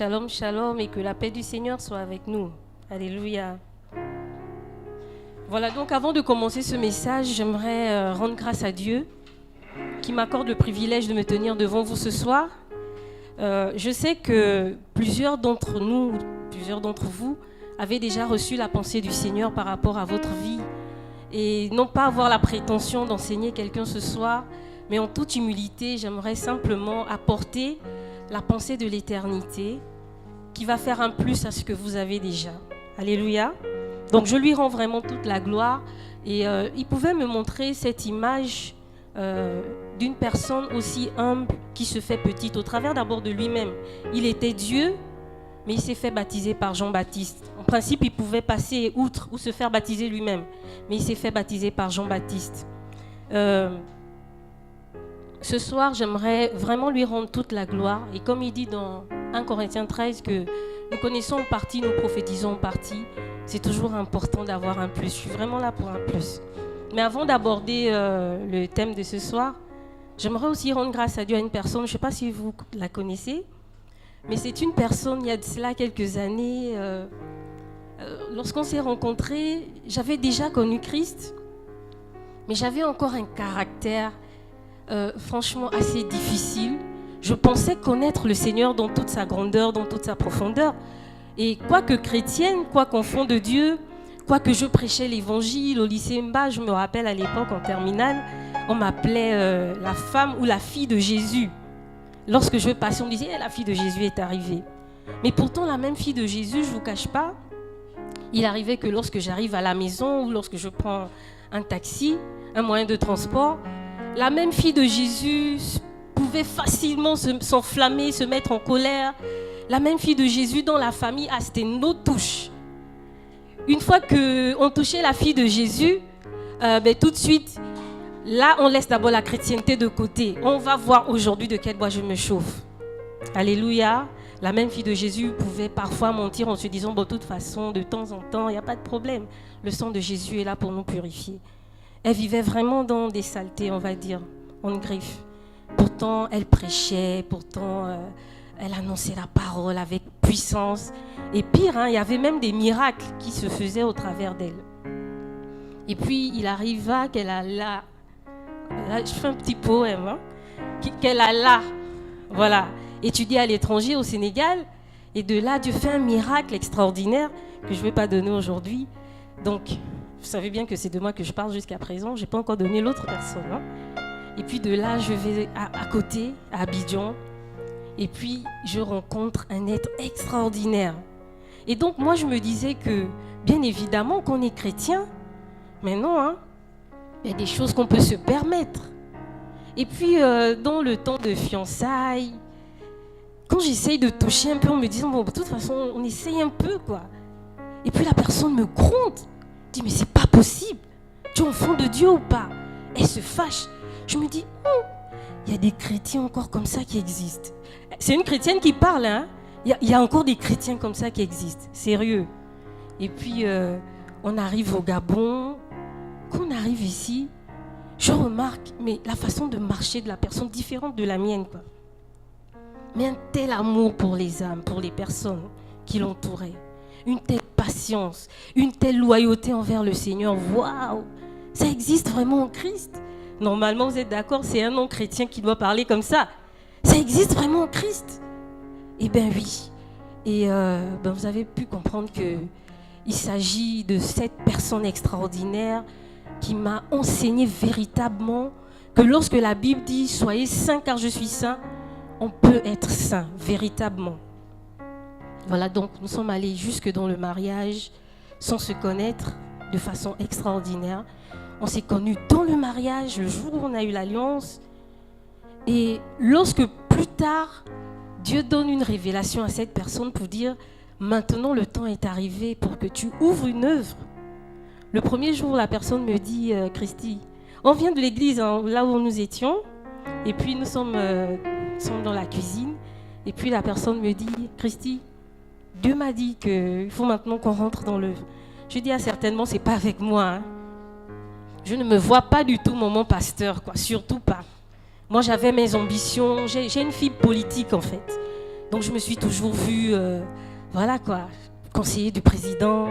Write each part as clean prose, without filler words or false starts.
Shalom, shalom, et que la paix du Seigneur soit avec nous. Alléluia. Voilà, donc avant de commencer ce message, j'aimerais rendre grâce à Dieu qui m'accorde le privilège de me tenir devant vous ce soir. Je sais que plusieurs d'entre vous avez déjà reçu la pensée du Seigneur par rapport à votre vie. Et non pas avoir la prétention d'enseigner quelqu'un ce soir, mais en toute humilité, j'aimerais simplement apporter la pensée de l'éternité qui va faire un plus à ce que vous avez déjà. Alléluia. Donc je lui rends vraiment toute la gloire. Et il pouvait me montrer cette image d'une personne aussi humble qui se fait petite au travers d'abord de lui-même. Il était Dieu, mais il s'est fait baptiser par Jean-Baptiste. En principe, il pouvait passer outre ou se faire baptiser lui-même, mais il s'est fait baptiser par Jean-Baptiste. Ce soir, j'aimerais vraiment lui rendre toute la gloire. Et comme il dit dans 1 Corinthiens 13 que nous connaissons en partie, nous prophétisons en partie, c'est toujours important d'avoir un plus. Je suis vraiment là pour un plus. Mais avant d'aborder le thème de ce soir, j'aimerais aussi rendre grâce à Dieu à une personne, je ne sais pas si vous la connaissez, mais c'est une personne, il y a de cela quelques années, lorsqu'on s'est rencontrés, j'avais déjà connu Christ, mais j'avais encore un caractère franchement assez difficile. Je pensais connaître le Seigneur dans toute sa grandeur, dans toute sa profondeur. Et quoique chrétienne, quoi qu'enfant de Dieu, quoique je prêchais l'évangile au lycée Mba, je me rappelle à l'époque en terminale, on m'appelait la femme ou la fille de Jésus. Lorsque je passais, on me disait la fille de Jésus est arrivée. Mais pourtant, la même fille de Jésus, je ne vous cache pas, il arrivait que lorsque j'arrive à la maison ou lorsque je prends un taxi, un moyen de transport, la même fille de Jésus pouvait facilement s'enflammer, se mettre en colère. La même fille de Jésus dans la famille, c'était nos touches. Une fois qu'on touchait la fille de Jésus, tout de suite, là, on laisse d'abord la chrétienté de côté. On va voir aujourd'hui de quel bois je me chauffe. Alléluia. La même fille de Jésus pouvait parfois mentir en se disant, de toute façon, de temps en temps, il n'y a pas de problème. Le sang de Jésus est là pour nous purifier. Elle vivait vraiment dans des saletés, on va dire, en griffe. Pourtant, elle prêchait, elle annonçait la parole avec puissance. Et pire, il y avait même des miracles qui se faisaient au travers d'elle. Et puis, il arriva qu'elle alla, là, je fais un petit poème, qu'elle alla, voilà, étudier à l'étranger au Sénégal. Et de là, Dieu fait un miracle extraordinaire que je ne vais pas donner aujourd'hui. Donc, vous savez bien que c'est de moi que je parle jusqu'à présent. Je n'ai pas encore donné l'autre personne. Et puis de là, je vais à côté, à Abidjan. Et puis, je rencontre un être extraordinaire. Et donc, moi, je me disais que, bien évidemment, qu'on est chrétien. Mais non, il y a des choses qu'on peut se permettre. Et puis, dans le temps de fiançailles, quand j'essaye de toucher un peu, on me dit, bon, de toute façon, on essaye un peu, quoi. Et puis, la personne me gronde. Je dis, mais c'est pas possible. Tu es enfant de Dieu ou pas? Elle se fâche. Je me dis, il y a des chrétiens encore comme ça qui existent. C'est une chrétienne qui parle, Il y a encore des chrétiens comme ça qui existent. Sérieux. Et puis, on arrive au Gabon. Quand on arrive ici, je remarque, mais la façon de marcher de la personne différente de la mienne, quoi. Mais un tel amour pour les âmes, pour les personnes qui l'entouraient. Une telle patience, une telle loyauté envers le Seigneur. Waouh! Ça existe vraiment en Christ. Normalement, vous êtes d'accord, c'est un non-chrétien qui doit parler comme ça. Ça existe vraiment en Christ. Eh bien oui. Et vous avez pu comprendre qu'il s'agit de cette personne extraordinaire qui m'a enseigné véritablement que lorsque la Bible dit « Soyez saints car je suis saint », on peut être saint, véritablement. Voilà, donc nous sommes allés jusque dans le mariage sans se connaître de façon extraordinaire. On s'est connus dans le mariage, le jour où on a eu l'alliance. Et lorsque plus tard, Dieu donne une révélation à cette personne pour dire « Maintenant, le temps est arrivé pour que tu ouvres une œuvre. » Le premier jour, la personne me dit « Christy, on vient de l'église, là où nous étions. Et puis, nous sommes dans la cuisine. Et puis, la personne me dit « Christy, Dieu m'a dit qu'il faut maintenant qu'on rentre dans l'œuvre. » Je dis « certainement, ce n'est pas avec moi. Je ne me vois pas du tout mon pasteur, quoi, surtout pas. Moi, j'avais mes ambitions. J'ai une fibre politique, en fait. Donc je me suis toujours vue, voilà quoi, conseiller du président,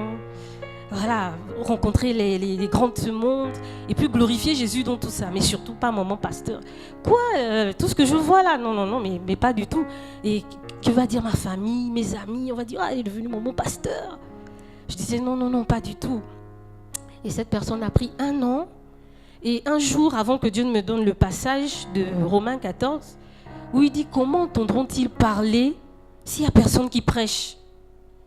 voilà, rencontrer les grands de ce monde et puis glorifier Jésus dans tout ça, mais surtout pas maman pasteur. Quoi, tout ce que je vois là, non, mais pas du tout. Et que va dire ma famille, mes amis? On va dire, ah, il est devenu maman pasteur. Je disais non, pas du tout. Et cette personne a pris 1 an. Et un jour, avant que Dieu ne me donne le passage de Romains 14, où il dit, comment entendront-ils parler s'il n'y a personne qui prêche?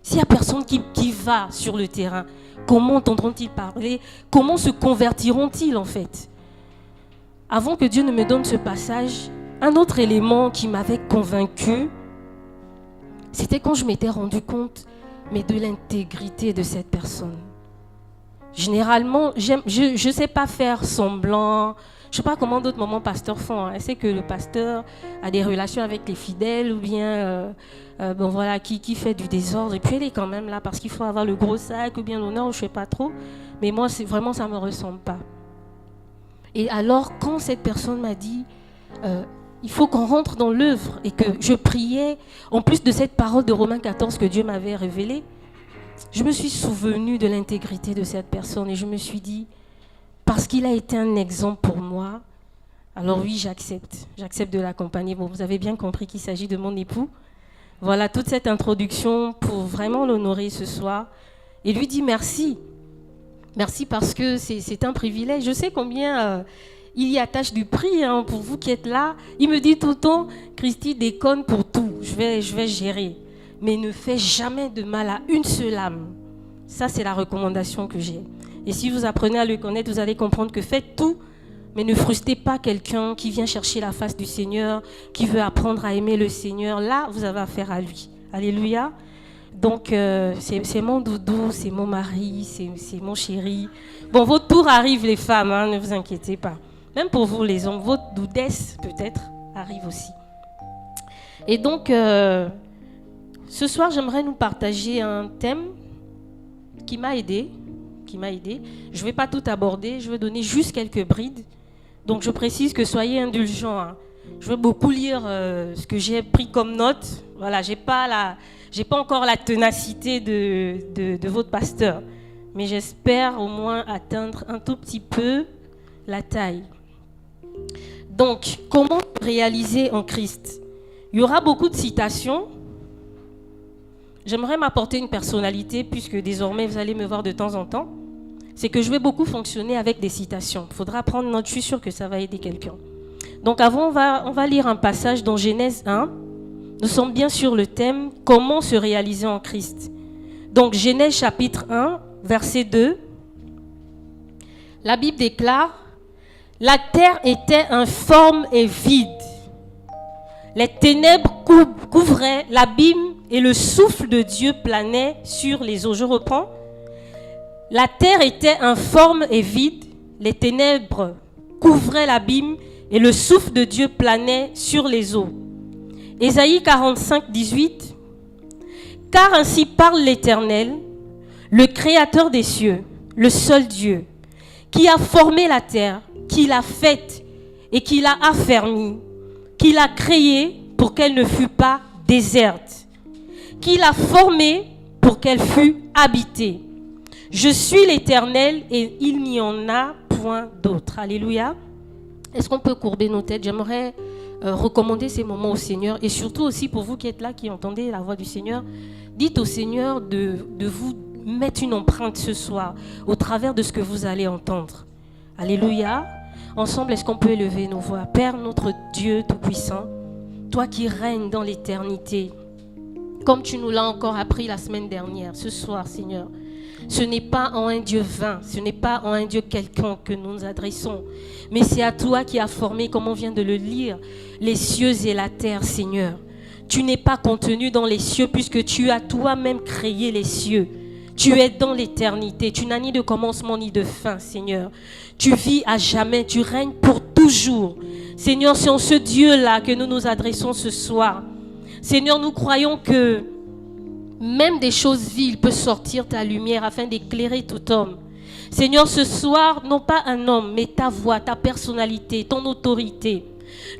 S'il n'y a personne qui va sur le terrain, comment entendront-ils parler? Comment se convertiront-ils en fait? Avant que Dieu ne me donne ce passage, un autre élément qui m'avait convaincu, c'était quand je m'étais rendu compte de l'intégrité de cette personne. Généralement, je ne sais pas faire semblant. Je ne sais pas comment d'autres mamans pasteurs font. Elle sait que le pasteur a des relations avec les fidèles ou bien qui fait du désordre. Et puis elle est quand même là parce qu'il faut avoir le gros sac ou bien l'honneur, je ne sais pas trop. Mais moi, vraiment, ça ne me ressemble pas. Et alors, quand cette personne m'a dit, il faut qu'on rentre dans l'œuvre et que je priais, en plus de cette parole de Romains 14 que Dieu m'avait révélée, je me suis souvenue de l'intégrité de cette personne et je me suis dit, parce qu'il a été un exemple pour moi, alors oui, j'accepte de l'accompagner. Bon, vous avez bien compris qu'il s'agit de mon époux. Voilà toute cette introduction pour vraiment l'honorer ce soir et lui dire merci. Merci parce que c'est un privilège. Je sais combien il y attache du prix pour vous qui êtes là. Il me dit tout le temps, Christy, déconne pour tout, je vais gérer. Mais ne fais jamais de mal à une seule âme. Ça, c'est la recommandation que j'ai. Et si vous apprenez à le connaître, vous allez comprendre que faites tout, mais ne frustrez pas quelqu'un qui vient chercher la face du Seigneur, qui veut apprendre à aimer le Seigneur. Là, vous avez affaire à lui. Alléluia. Donc, c'est mon doudou, c'est mon mari, c'est mon chéri. Bon, votre tour arrive, les femmes, ne vous inquiétez pas. Même pour vous, les hommes, votre doudesse, peut-être, arrive aussi. Et donc... ce soir, j'aimerais nous partager un thème qui m'a aidé. Je ne vais pas tout aborder, je vais donner juste quelques brides. Donc, je précise que soyez indulgents. Je vais beaucoup lire ce que j'ai pris comme note. Voilà, j'ai pas encore la ténacité de votre pasteur. Mais j'espère au moins atteindre un tout petit peu la taille. Donc, comment réaliser en Christ? Il y aura beaucoup de citations. J'aimerais m'apporter une personnalité, puisque désormais vous allez me voir de temps en temps. C'est que je vais beaucoup fonctionner avec des citations. Il faudra prendre note, je suis sûre que ça va aider quelqu'un. Donc avant, on va lire un passage dans Genèse 1. Nous sommes bien sur le thème « Comment se réaliser en Christ ?» Donc Genèse chapitre 1, verset 2. La Bible déclare « La terre était informe et vide. Les ténèbres couvraient l'abîme et le souffle de Dieu planait sur les eaux. » Je reprends. La terre était informe et vide, les ténèbres couvraient l'abîme et le souffle de Dieu planait sur les eaux. Ésaïe 45, 18. Car ainsi parle l'Éternel, le Créateur des cieux, le seul Dieu, qui a formé la terre, qui l'a faite et qui l'a affermie, qui l'a créée pour qu'elle ne fût pas déserte, qui l'a formée pour qu'elle fût habitée. Je suis l'Éternel et il n'y en a point d'autre. Alléluia. Est-ce qu'on peut courber nos têtes? J'aimerais recommander ces moments au Seigneur et surtout aussi pour vous qui êtes là, qui entendez la voix du Seigneur, dites au Seigneur de vous mettre une empreinte ce soir au travers de ce que vous allez entendre. Alléluia. Ensemble, est-ce qu'on peut élever nos voix? Père, notre Dieu Tout-Puissant, toi qui règnes dans l'éternité, comme tu nous l'as encore appris la semaine dernière, ce soir, Seigneur, ce n'est pas en un Dieu vain, ce n'est pas en un Dieu quelconque que nous nous adressons, mais c'est à toi qui as formé, comme on vient de le lire, les cieux et la terre, Seigneur. Tu n'es pas contenu dans les cieux puisque tu as toi-même créé les cieux. Tu es dans l'éternité, tu n'as ni de commencement ni de fin, Seigneur. Tu vis à jamais, tu règnes pour toujours. Seigneur, c'est en ce Dieu-là que nous nous adressons ce soir. Seigneur, nous croyons que même des choses viles peuvent sortir ta lumière afin d'éclairer tout homme. Seigneur, ce soir, non pas un homme, mais ta voix, ta personnalité, ton autorité,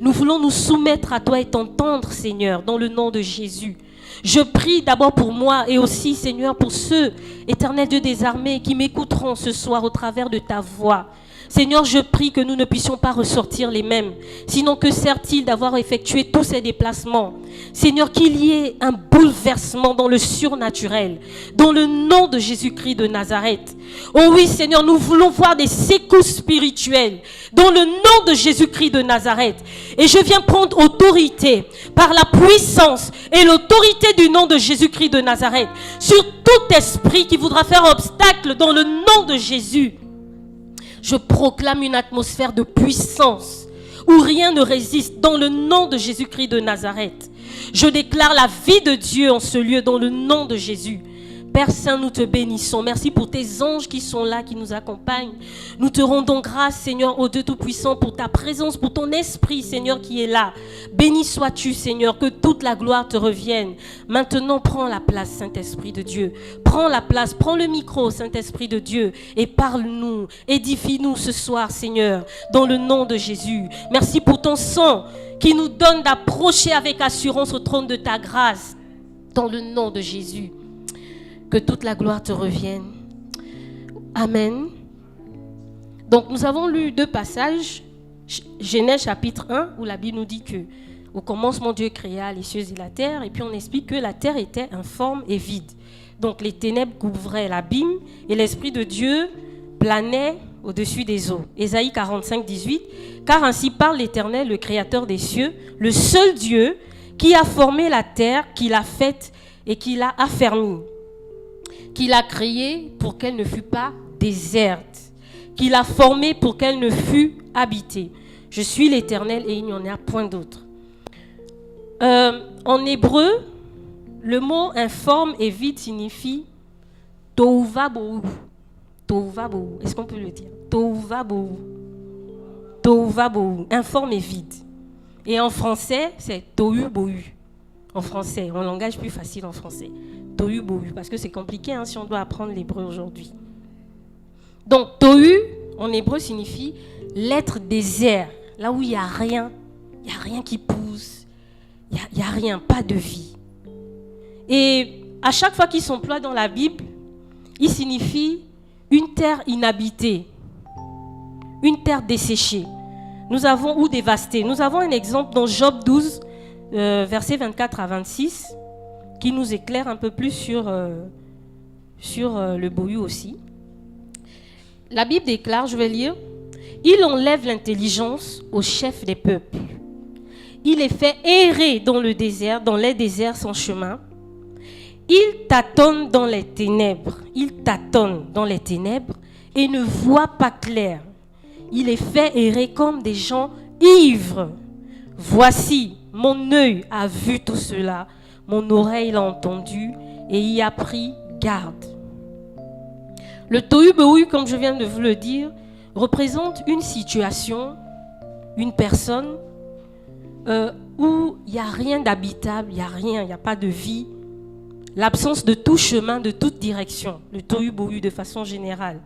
Nous voulons nous soumettre à toi et t'entendre, Seigneur, dans le nom de Jésus. Je prie d'abord pour moi et aussi, Seigneur, pour ceux, Éternel Dieu des armées, qui m'écouteront ce soir au travers de ta voix. Seigneur, je prie que nous ne puissions pas ressortir les mêmes. Sinon, que sert-il d'avoir effectué tous ces déplacements? Seigneur, qu'il y ait un bouleversement dans le surnaturel, dans le nom de Jésus-Christ de Nazareth. Oh oui, Seigneur, nous voulons voir des secousses spirituelles dans le nom de Jésus-Christ de Nazareth. Et je viens prendre autorité par la puissance et l'autorité du nom de Jésus-Christ de Nazareth sur tout esprit qui voudra faire obstacle dans le nom de Jésus. Je proclame une atmosphère de puissance où rien ne résiste dans le nom de Jésus-Christ de Nazareth. Je déclare la vie de Dieu en ce lieu dans le nom de Jésus. Père Saint, nous te bénissons. Merci pour tes anges qui sont là, qui nous accompagnent. Nous te rendons grâce, Seigneur, au Dieu Tout-Puissant, pour ta présence, pour ton esprit, Seigneur, qui est là. Béni sois-tu, Seigneur, que toute la gloire te revienne. Maintenant, prends la place, Saint-Esprit de Dieu. Prends la place, prends le micro, Saint-Esprit de Dieu, et parle-nous, édifie-nous ce soir, Seigneur, dans le nom de Jésus. Merci pour ton sang qui nous donne d'approcher avec assurance au trône de ta grâce, dans le nom de Jésus. Que toute la gloire te revienne. Amen. Donc nous avons lu 2 passages. Genèse chapitre 1, où la Bible nous dit que au commencement Dieu créa les cieux et la terre, et puis on explique que la terre était informe et vide. Donc les ténèbres couvraient l'abîme et l'Esprit de Dieu planait au-dessus des eaux. Ésaïe 45, 18. Car ainsi parle l'Éternel, le Créateur des cieux, le seul Dieu qui a formé la terre, qui l'a faite et qui l'a affermie, qu'il a créée pour qu'elle ne fût pas déserte, qu'il a formée pour qu'elle ne fût habitée. Je suis l'Éternel et il n'y en a point d'autre. En hébreu, le mot informe et vide signifie tohu vabohu. Tohu vabohu. Est-ce qu'on peut le dire? Tohu vabohu. Tohu vabohu. Informe et vide. Et en français, c'est tohu bohu. En français, en langage plus facile en français. Tohu bohu, parce que c'est compliqué si on doit apprendre l'hébreu aujourd'hui. Donc, tohu, en hébreu, signifie l'être désert, là où il n'y a rien qui pousse, il n'y a rien, pas de vie. Et à chaque fois qu'il s'emploie dans la Bible, il signifie une terre inhabitée, une terre desséchée. Ou dévastée. Nous avons un exemple dans Job 12, versets 24 à 26, qui nous éclaire un peu plus sur le bohu aussi. La Bible déclare, je vais lire, « Il enlève l'intelligence au chef des peuples. Il les fait errer dans le désert, dans les déserts sans chemin. Il tâtonne dans les ténèbres. Il tâtonne dans les ténèbres et ne voit pas clair. Il les fait errer comme des gens ivres. Voici, mon œil a vu tout cela. Mon oreille l'a entendu et y a pris garde. » Le tohu bohu, comme je viens de vous le dire, représente une situation, une personne où il n'y a rien d'habitable, il n'y a rien, il n'y a pas de vie. L'absence de tout chemin, de toute direction. Le tohu bohu de façon générale.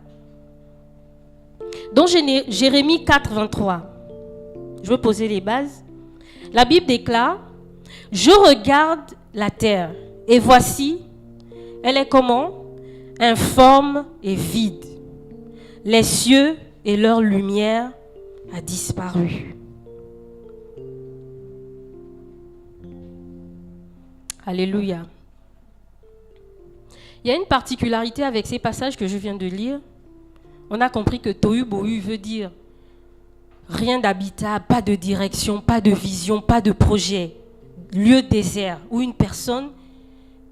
Dans Jérémie 4, 23, je veux poser les bases. La Bible déclare, « Je regarde la terre, et voici, elle est comment? Informe et vide. Les cieux et leur lumière a disparu. » Alléluia. Il y a une particularité avec ces passages que je viens de lire. On a compris que tohu bohu veut dire rien d'habitable, pas de direction, pas de vision, pas de projet. Lieu désert ou une personne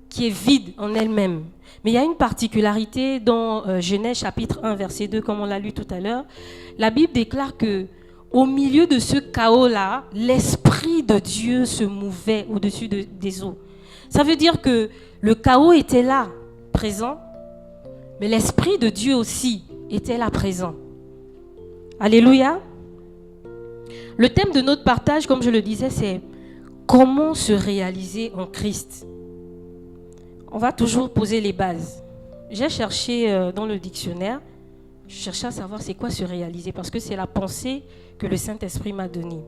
qui est vide en elle-même. Mais il y a une particularité dans Genèse chapitre 1, verset 2, comme on l'a lu tout à l'heure. La Bible déclare que au milieu de ce chaos-là, l'Esprit de Dieu se mouvait au-dessus des eaux. Ça veut dire que le chaos était là, présent, mais l'Esprit de Dieu aussi était là, présent. Alléluia. Le thème de notre partage, comme je le disais, c'est comment se réaliser en Christ. On va toujours poser les bases. J'ai cherché dans le dictionnaire, je cherchais à savoir c'est quoi se réaliser, parce que c'est la pensée que le Saint-Esprit m'a donnée.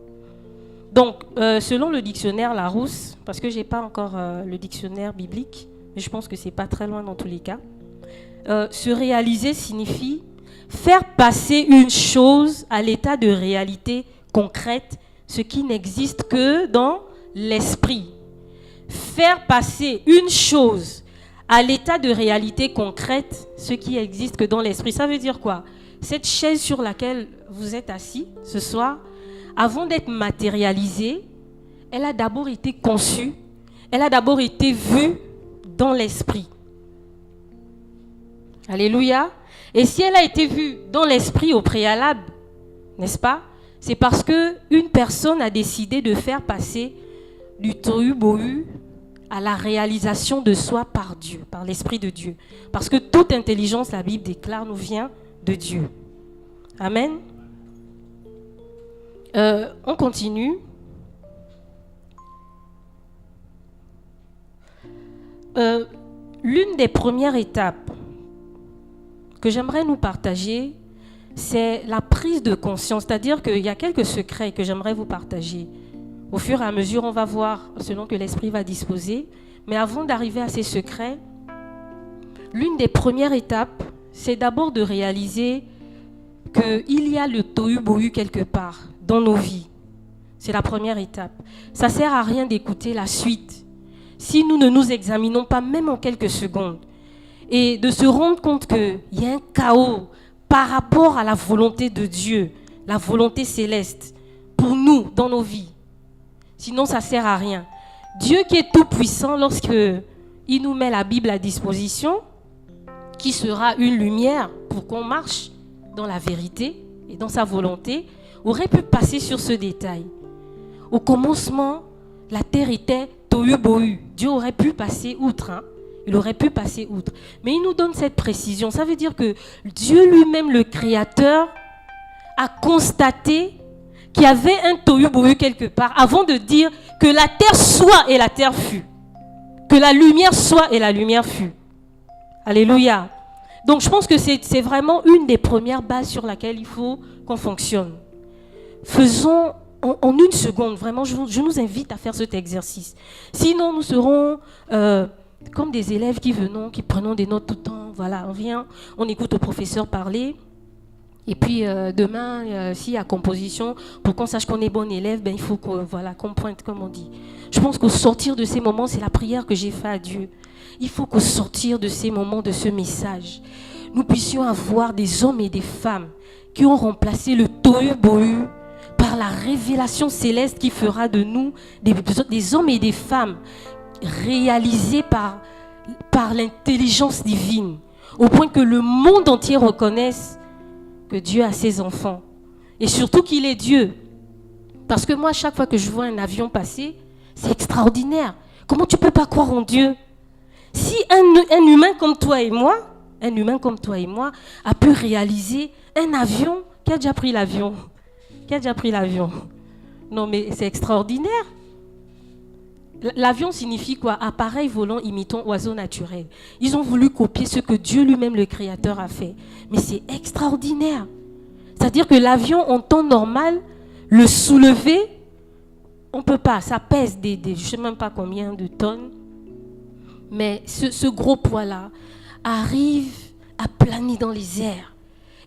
Donc, selon le dictionnaire Larousse, parce que je n'ai pas encore le dictionnaire biblique, mais je pense que ce n'est pas très loin dans tous les cas, se réaliser signifie faire passer une chose à l'état de réalité concrète, ce qui n'existe que dans l'esprit. Faire passer une chose à l'état de réalité concrète, ce qui existe que dans l'esprit. Ça veut dire quoi? Cette chaise sur laquelle vous êtes assis ce soir, avant d'être matérialisée, elle a d'abord été conçue, elle a d'abord été vue dans l'esprit. Alléluia. Et si elle a été vue dans l'esprit au préalable, n'est-ce pas? C'est parce qu'une personne a décidé de faire passer du tohu-bohu à la réalisation de soi par Dieu, par l'Esprit de Dieu. Parce que toute intelligence, la Bible déclare, nous vient de Dieu. Amen. On continue. L'une des premières étapes que j'aimerais nous partager, c'est la prise de conscience. C'est-à-dire qu'il y a quelques secrets que j'aimerais vous partager. Au fur et à mesure, on va voir selon que l'Esprit va disposer. Mais avant d'arriver à ces secrets, l'une des premières étapes, c'est d'abord de réaliser qu'il y a le tohu-bohu quelque part dans nos vies. C'est la première étape. Ça ne sert à rien d'écouter la suite si nous ne nous examinons pas même en quelques secondes. Et de se rendre compte qu'il y a un chaos par rapport à la volonté de Dieu, la volonté céleste, pour nous, dans nos vies. Sinon, ça ne sert à rien. Dieu qui est tout puissant, lorsqu'il nous met la Bible à disposition, qui sera une lumière pour qu'on marche dans la vérité et dans sa volonté, aurait pu passer sur ce détail. Au commencement, la terre était tohu-bohu. Dieu aurait pu passer outre. Il aurait pu passer outre. Mais il nous donne cette précision. Ça veut dire que Dieu lui-même, le Créateur, a constaté qu'il y avait un tohu-bohu quelque part avant de dire que la terre soit et la terre fut. Que la lumière soit et la lumière fut. Alléluia. Donc je pense que c'est vraiment une des premières bases sur laquelle il faut qu'on fonctionne. Faisons en une seconde, vraiment, je nous invite à faire cet exercice. Sinon, nous serons comme des élèves qui prenons des notes tout le temps. Voilà, on vient, on écoute le professeur parler. Et puis demain, s'il y a composition, pour qu'on sache qu'on est bon élève, il faut qu'on pointe, comme on dit. Je pense qu'au sortir de ces moments, c'est la prière que j'ai faite à Dieu. Il faut qu'au sortir de ces moments, de ce message, nous puissions avoir des hommes et des femmes qui ont remplacé le tohu-bohu par la révélation céleste qui fera de nous des hommes et des femmes réalisés par l'intelligence divine, au point que le monde entier reconnaisse que Dieu a ses enfants. Et surtout qu'il est Dieu. Parce que moi, chaque fois que je vois un avion passer, c'est extraordinaire. Comment tu ne peux pas croire en Dieu? Si un humain comme toi et moi, a pu réaliser un avion, qui a déjà pris l'avion? Non, mais c'est extraordinaire. L'avion signifie quoi? Appareil volant imitant oiseau naturel. Ils ont voulu copier ce que Dieu lui-même, le Créateur, a fait. Mais c'est extraordinaire. C'est-à-dire que l'avion, en temps normal, le soulever, on ne peut pas. Ça pèse je ne sais même pas combien de tonnes. Mais ce gros poids-là arrive à planer dans les airs.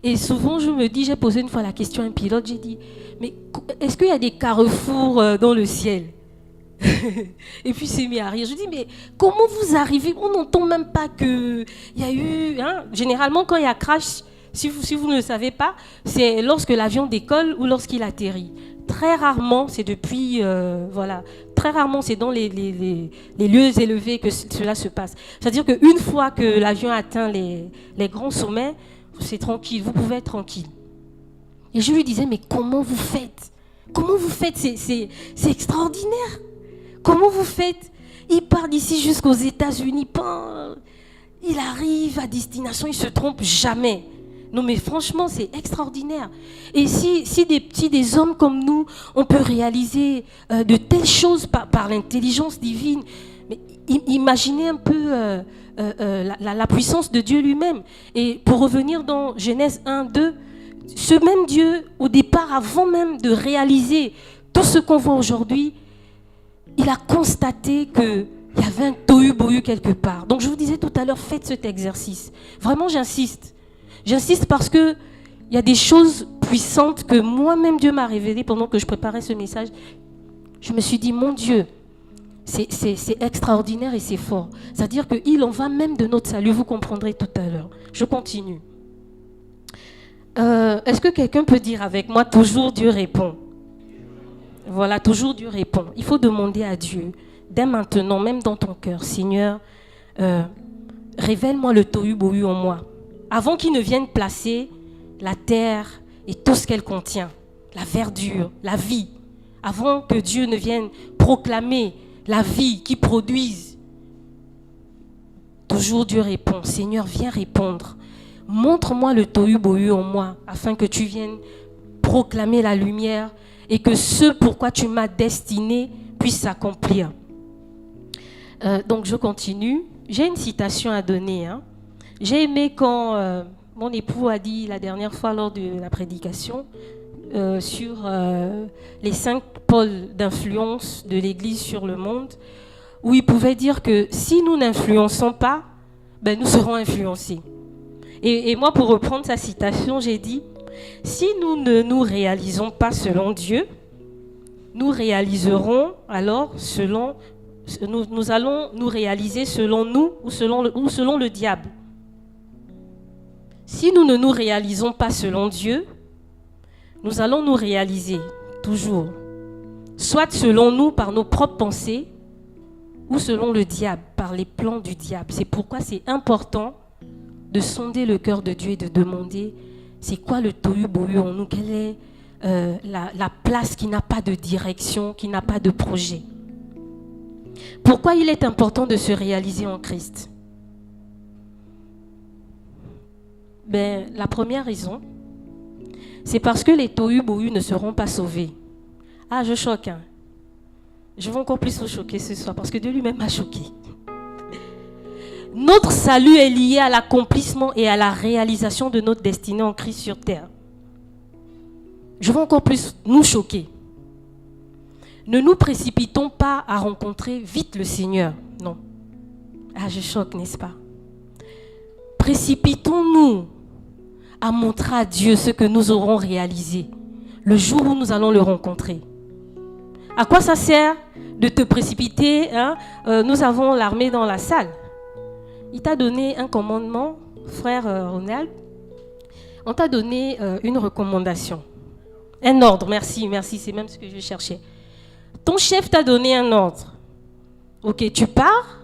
Et souvent, je me dis, j'ai posé une fois la question à un pilote, j'ai dit, mais est-ce qu'il y a des carrefours dans le ciel? Et puis c'est mis à rire. Je dis, mais comment vous arrivez? On n'entend même pas qu'il y a eu... Généralement, quand il y a crash, si vous ne le savez pas, c'est lorsque l'avion décolle ou lorsqu'il atterrit. Très rarement, c'est depuis... très rarement, c'est dans les lieux élevés que cela se passe. C'est-à-dire qu'une fois que l'avion atteint les grands sommets, c'est tranquille, vous pouvez être tranquille. Et je lui disais, mais comment vous faites? C'est extraordinaire. Comment vous faites? Il part d'ici jusqu'aux États-Unis, il arrive à destination, il ne se trompe jamais. Non mais franchement, c'est extraordinaire. Et si des hommes comme nous, on peut réaliser de telles choses par l'intelligence divine, mais imaginez un peu la puissance de Dieu lui-même. Et pour revenir dans Genèse 1, 2, ce même Dieu, au départ, avant même de réaliser Tout ce qu'on voit aujourd'hui, il a constaté qu'il y avait un tohu-bohu quelque part. Donc je vous disais tout à l'heure, faites cet exercice. Vraiment, j'insiste. J'insiste parce qu'il y a des choses puissantes que moi-même Dieu m'a révélées pendant que je préparais ce message. Je me suis dit, mon Dieu, c'est extraordinaire et c'est fort. C'est-à-dire qu'il en va même de notre salut, vous comprendrez tout à l'heure. Je continue. Est-ce que quelqu'un peut dire avec moi, toujours Dieu répond? Voilà, toujours Dieu répond. Il faut demander à Dieu, dès maintenant, même dans ton cœur, Seigneur, révèle-moi le tohu-bohu en moi. Avant qu'il ne vienne placer la terre et tout ce qu'elle contient, la verdure, la vie. Avant que Dieu ne vienne proclamer la vie qui produise. Toujours Dieu répond. Seigneur, viens répondre. Montre-moi le tohu-bohu en moi, afin que tu viennes proclamer la lumière et que ce pourquoi tu m'as destiné puisse s'accomplir. Donc je continue. J'ai une citation à donner. J'ai aimé quand mon époux a dit la dernière fois lors de la prédication sur les 5 pôles d'influence de l'Église sur le monde, où il pouvait dire que si nous n'influençons pas, nous serons influencés. Et moi, pour reprendre sa citation, j'ai dit, si nous ne nous réalisons pas selon Dieu, nous réaliserons alors selon... Nous allons nous réaliser selon nous ou selon le diable. Si nous ne nous réalisons pas selon Dieu, nous allons nous réaliser toujours, soit selon nous par nos propres pensées, ou selon le diable, par les plans du diable. C'est pourquoi c'est important de sonder le cœur de Dieu et de demander c'est quoi le tohu-bohu en nous, quelle est la place qui n'a pas de direction, qui n'a pas de projet. Pourquoi il est important de se réaliser en Christ? La première raison, c'est parce que les tohu-bohu ne seront pas sauvés. Ah, je choque. Je vais encore plus vous choquer ce soir parce que Dieu lui-même m'a choqué. Notre salut est lié à l'accomplissement et à la réalisation de notre destinée en Christ sur terre. Je vais encore plus nous choquer. Ne nous précipitons pas à rencontrer vite le Seigneur. Non. Ah, je choque, n'est-ce pas? Précipitons-nous à montrer à Dieu ce que nous aurons réalisé le jour où nous allons le rencontrer. À quoi ça sert de te précipiter, Nous avons l'armée dans la salle. Il t'a donné un commandement, frère Ronald. On t'a donné une recommandation. Un ordre, merci, c'est même ce que je cherchais. Ton chef t'a donné un ordre. Ok, tu pars,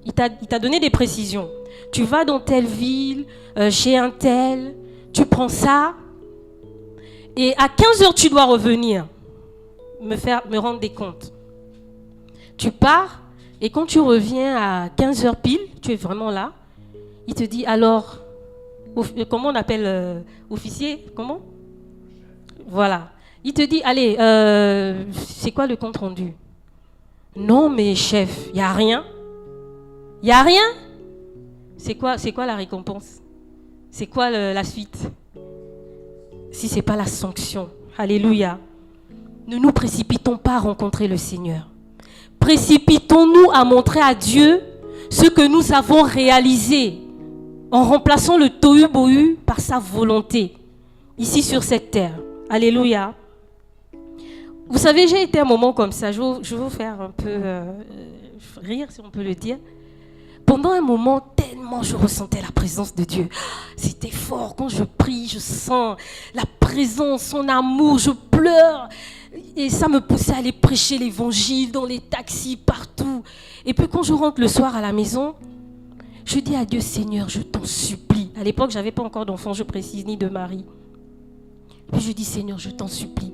il t'a donné des précisions. Tu vas dans telle ville, chez un tel, tu prends ça, et à 15h, tu dois revenir, me rendre des comptes. Tu pars, et quand tu reviens à 15h pile, tu es vraiment là, il te dit alors, comment on appelle officier, comment? Voilà. Il te dit, allez, c'est quoi le compte rendu? Non, mais chef, il n'y a rien. Il n'y a rien? C'est quoi la récompense? C'est quoi la suite? Si ce n'est pas la sanction. Alléluia. Ne nous précipitons pas à rencontrer le Seigneur. Précipitons-nous à montrer à Dieu ce que nous avons réalisé en remplaçant le tohu-bohu par sa volonté ici sur cette terre. Alléluia. Vous savez, j'ai été un moment comme ça. Je vais vous faire un peu rire, si on peut le dire. Pendant un moment, tellement je ressentais la présence de Dieu. C'était fort. Quand je prie, je sens la présence, son amour. Je pleure. Et ça me poussait à aller prêcher l'évangile dans les taxis, partout. Et puis quand je rentre le soir à la maison, je dis à Dieu, Seigneur, je t'en supplie. À l'époque, je n'avais pas encore d'enfant, je précise, ni de mari. Puis je dis, Seigneur, je t'en supplie.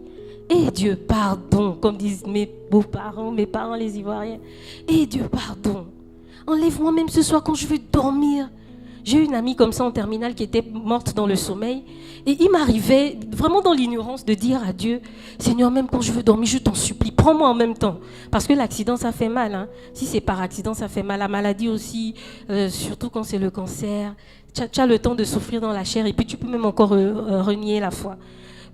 Et Dieu, pardon, comme disent mes beaux-parents, mes parents les Ivoiriens. Et Dieu, pardon. Enlève-moi même ce soir quand je veux dormir. J'ai une amie comme ça en terminale qui était morte dans le sommeil. Et il m'arrivait vraiment dans l'ignorance de dire à Dieu, Seigneur, même quand je veux dormir, je t'en supplie, prends-moi en même temps. Parce que l'accident, ça fait mal. Si c'est par accident, ça fait mal. La maladie aussi, surtout quand c'est le cancer. Tu as le temps de souffrir dans la chair et puis tu peux même encore renier la foi.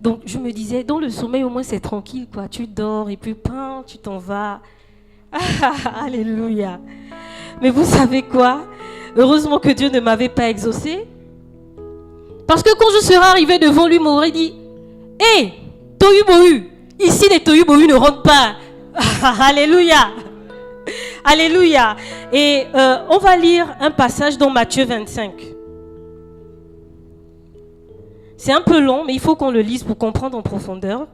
Donc je me disais, dans le sommeil au moins c'est tranquille, quoi. Tu dors et puis tu t'en vas. Alléluia. Mais vous savez quoi? Heureusement que Dieu ne m'avait pas exaucé. Parce que quand je serais arrivé devant lui, il m'aurait dit, hé, Tohu Bohu, ici les Tohu Bohu ne rentrent pas. Alléluia. Alléluia. Et on va lire un passage dans Matthieu 25. C'est un peu long, mais il faut qu'on le lise pour comprendre en profondeur.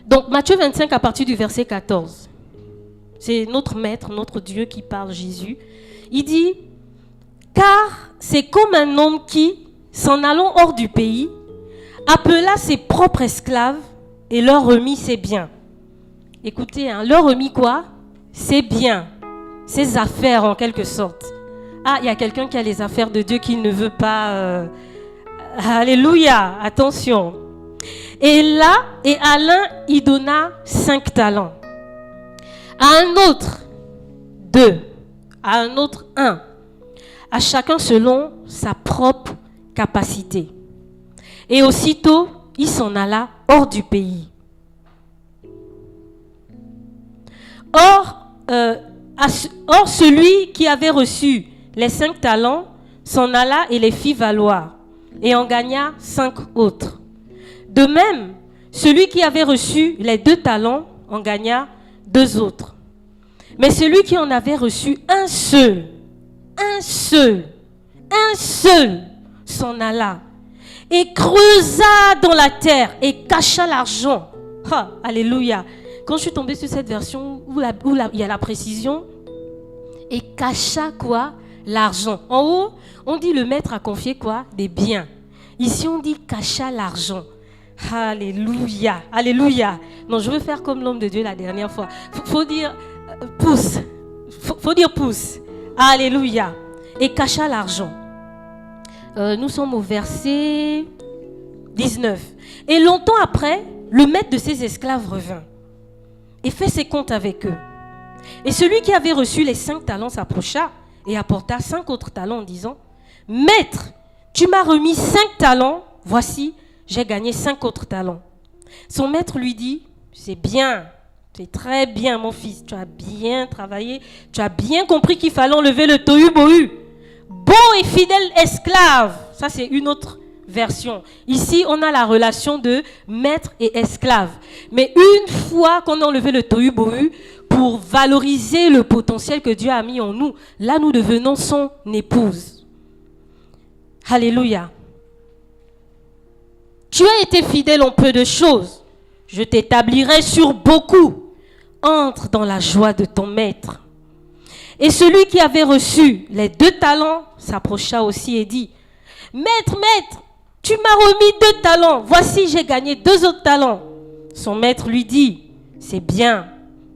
Donc Matthieu 25 à partir du verset 14. C'est notre maître, notre Dieu qui parle, Jésus. Il dit, car c'est comme un homme qui, s'en allant hors du pays, appela ses propres esclaves et leur remit ses biens. Écoutez, leur remit quoi? Ses biens, ses affaires en quelque sorte. Ah, il y a quelqu'un qui a les affaires de Dieu qu'il ne veut pas. Alléluia, attention. Et à l'un, il donna 5 talents. À un autre, 2. À un autre, 1. À chacun selon sa propre capacité. Et aussitôt, il s'en alla hors du pays. Or, celui qui avait reçu les 5 talents s'en alla et les fit valoir, et en gagna 5 autres. De même, celui qui avait reçu les 2 talents en gagna 2 autres. Mais celui qui en avait reçu un seul, s'en alla et creusa dans la terre et cacha l'argent. Alléluia. Quand je suis tombée sur cette version où il y a la précision, et cacha quoi? L'argent. En haut, on dit le maître a confié quoi? Des biens. Ici, on dit cacha l'argent. Alléluia. Alléluia. Non, je veux faire comme l'homme de Dieu la dernière fois. Faut dire pouce. Faut dire pouce. Alléluia. Et cacha l'argent. Nous sommes au verset 19. Et longtemps après, le maître de ses esclaves revint et fait ses comptes avec eux. Et celui qui avait reçu les 5 talents s'approcha et apporta 5 autres talents en disant, Maître, tu m'as remis 5 talents, voici, j'ai gagné 5 autres talents. Son maître lui dit, c'est bien, c'est très bien mon fils, tu as bien travaillé, tu as bien compris qu'il fallait enlever le tohu bohu. Bon et fidèle esclave, ça c'est une autre version. Ici, on a la relation de maître et esclave. Mais une fois qu'on a enlevé le tohu bohu, pour valoriser le potentiel que Dieu a mis en nous, là nous devenons son épouse. Alléluia. Tu as été fidèle en peu de choses, je t'établirai sur beaucoup. Entre dans la joie de ton maître. Et celui qui avait reçu les 2 talents s'approcha aussi et dit, Maître, tu m'as remis 2 talents, voici j'ai gagné 2 autres talents. Son maître lui dit, c'est bien,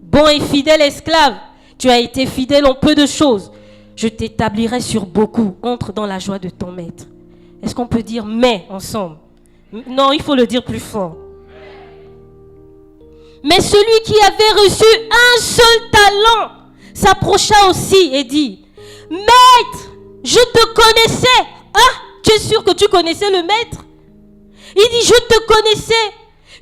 bon et fidèle esclave, tu as été fidèle en peu de choses, je t'établirai sur beaucoup, entre dans la joie de ton maître. Est-ce qu'on peut dire mais ensemble? Non, il faut le dire plus fort. Mais celui qui avait reçu un seul talent s'approcha aussi et dit, Maître, je te connaissais. Ah, tu es sûr que tu connaissais le maître? Il dit, je te connaissais,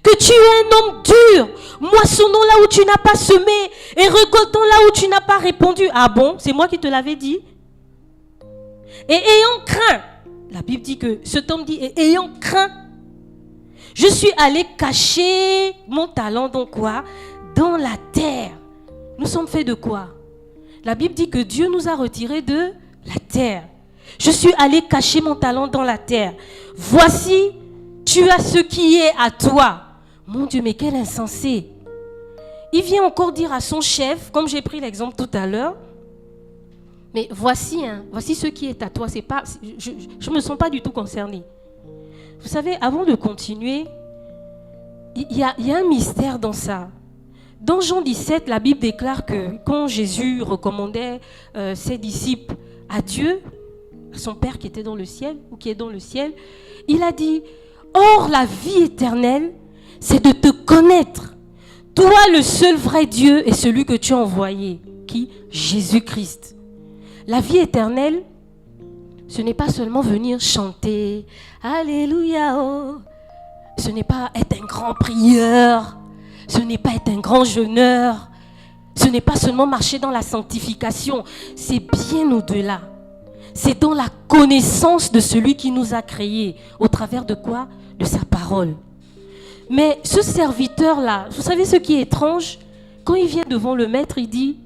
que tu es un homme dur, moissonnant là où tu n'as pas semé et récoltant là où tu n'as pas répondu. Ah bon, c'est moi qui te l'avais dit. Et ayant craint, la Bible dit que cet homme dit, et ayant craint, je suis allé cacher mon talent dans quoi? Dans la terre. Nous sommes faits de quoi? La Bible dit que Dieu nous a retirés de la terre. Je suis allé cacher mon talent dans la terre. Voici, tu as ce qui est à toi. Mon Dieu, mais quel insensé. Il vient encore dire à son chef, comme j'ai pris l'exemple tout à l'heure, mais voici ce qui est à toi. C'est pas, je ne me sens pas du tout concernée. Vous savez, avant de continuer, il y a un mystère dans ça. Dans Jean 17, la Bible déclare que quand Jésus recommandait ses disciples à Dieu, à son Père qui était dans le ciel ou qui est dans le ciel, il a dit, or la vie éternelle, c'est de te connaître, toi le seul vrai Dieu et celui que tu as envoyé, qui? Jésus-Christ. La vie éternelle, ce n'est pas seulement venir chanter, Alléluia, oh. ce n'est pas être un grand prieur, ce n'est pas être un grand jeûneur, ce n'est pas seulement marcher dans la sanctification, c'est bien au-delà. C'est dans la connaissance de celui qui nous a créés. Au travers de quoi? De sa parole. Mais ce serviteur-là, vous savez ce qui est étrange? Quand il vient devant le maître, il dit,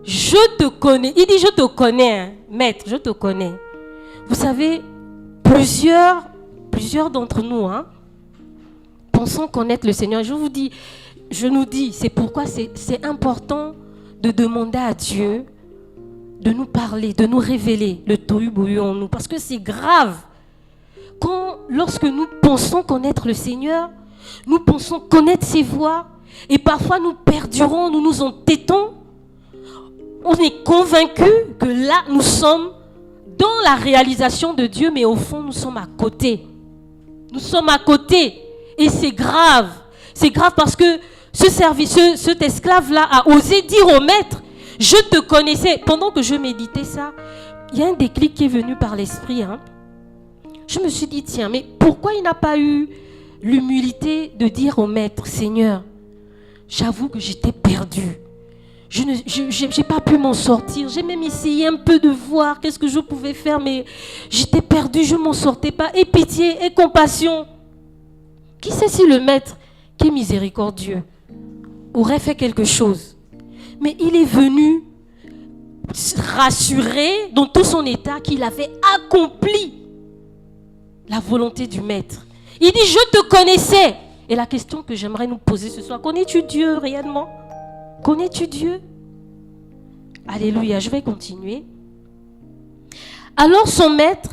je te connais. Il dit, je te connais, hein, maître, je te connais. Vous savez, plusieurs d'entre nous, hein, pensons connaître le Seigneur. Je nous dis, c'est pourquoi c'est important de demander à Dieu de nous parler, de nous révéler le tohu-bohu en nous. Parce que c'est grave. Lorsque nous pensons connaître le Seigneur, nous pensons connaître ses voies, et parfois nous perdurons, nous nous entêtons. On est convaincu que là, nous sommes dans la réalisation de Dieu, mais au fond, nous sommes à côté. Nous sommes à côté. Et c'est grave. C'est grave parce que cet esclave-là a osé dire au maître, je te connaissais. Pendant que je méditais ça, il y a un déclic qui est venu par l'esprit. Hein. Je me suis dit, tiens, mais pourquoi il n'a pas eu l'humilité de dire au maître, Seigneur, j'avoue que j'étais perdu. Je n'ai pas pu m'en sortir. J'ai même essayé un peu de voir qu'est-ce que je pouvais faire, mais j'étais perdu, je ne m'en sortais pas. Aie pitié, aie compassion. Qui sait si le maître, qui est miséricordieux, aurait fait quelque chose? Mais il est venu rassurer dans tout son état qu'il avait accompli la volonté du maître. Il dit, je te connaissais. Et la question que j'aimerais nous poser ce soir, connais-tu Dieu réellement? Connais-tu Dieu? Alléluia, je vais continuer. Alors son maître,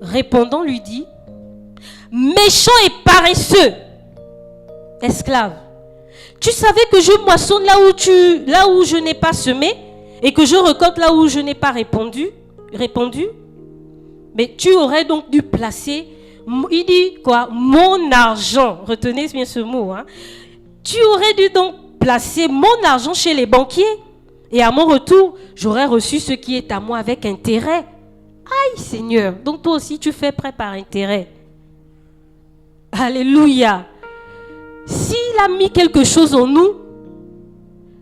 répondant, lui dit, méchant et paresseux, esclave, tu savais que je moissonne là où je n'ai pas semé et que je récolte là où je n'ai pas répandu. Mais tu aurais donc dû placer, il dit quoi? Mon argent. Retenez bien ce mot. Hein. Tu aurais dû donc placer mon argent chez les banquiers et à mon retour, j'aurais reçu ce qui est à moi avec intérêt. Aïe Seigneur, donc toi aussi tu fais prêt par intérêt. Alléluia. S'il a mis quelque chose en nous,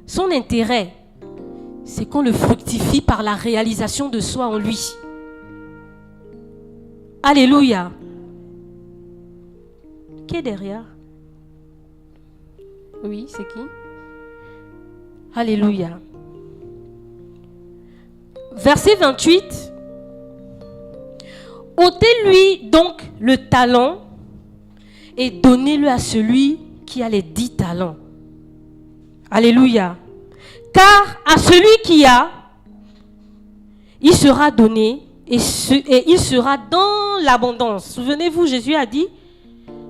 son intérêt, c'est qu'on le fructifie par la réalisation de soi en lui. Alléluia. Qui est derrière? Oui, c'est qui? Alléluia. Verset 28. Ôtez-lui donc le talent et donnez-le à celui qui a les 10 talents. Alléluia. Car à celui qui a, il sera donné et il sera dans l'abondance. Souvenez-vous, Jésus a dit,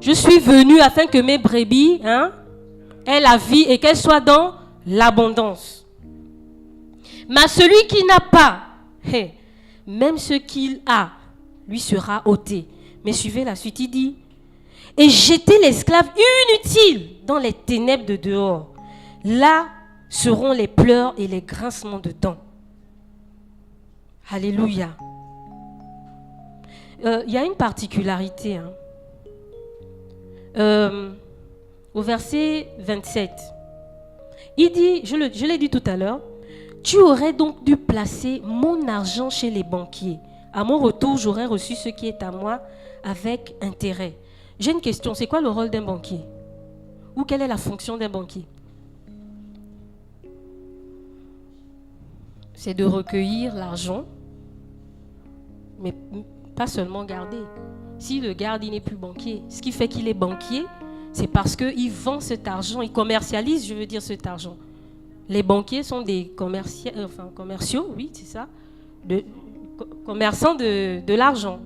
je suis venu afin que mes brebis aient la vie et qu'elles soient dans l'abondance. Mais à celui qui n'a pas, même ce qu'il a, lui sera ôté. Mais suivez la suite, il dit, et jetez l'esclave inutile dans les ténèbres de dehors. Là seront les pleurs et les grincements de dents. Alléluia. Il y a une particularité. Au verset 27, il dit, je l'ai dit tout à l'heure, tu aurais donc dû placer mon argent chez les banquiers. À mon retour, j'aurais reçu ce qui est à moi avec intérêt. J'ai une question, c'est quoi le rôle d'un banquier? Ou quelle est la fonction d'un banquier? C'est de recueillir l'argent, mais pas seulement garder. S'il le garde, il n'est plus banquier. Ce qui fait qu'il est banquier, c'est parce qu'il vend cet argent, il commercialise, je veux dire, cet argent. Les banquiers sont des commerciaux, oui, c'est ça, commerçants de l'argent.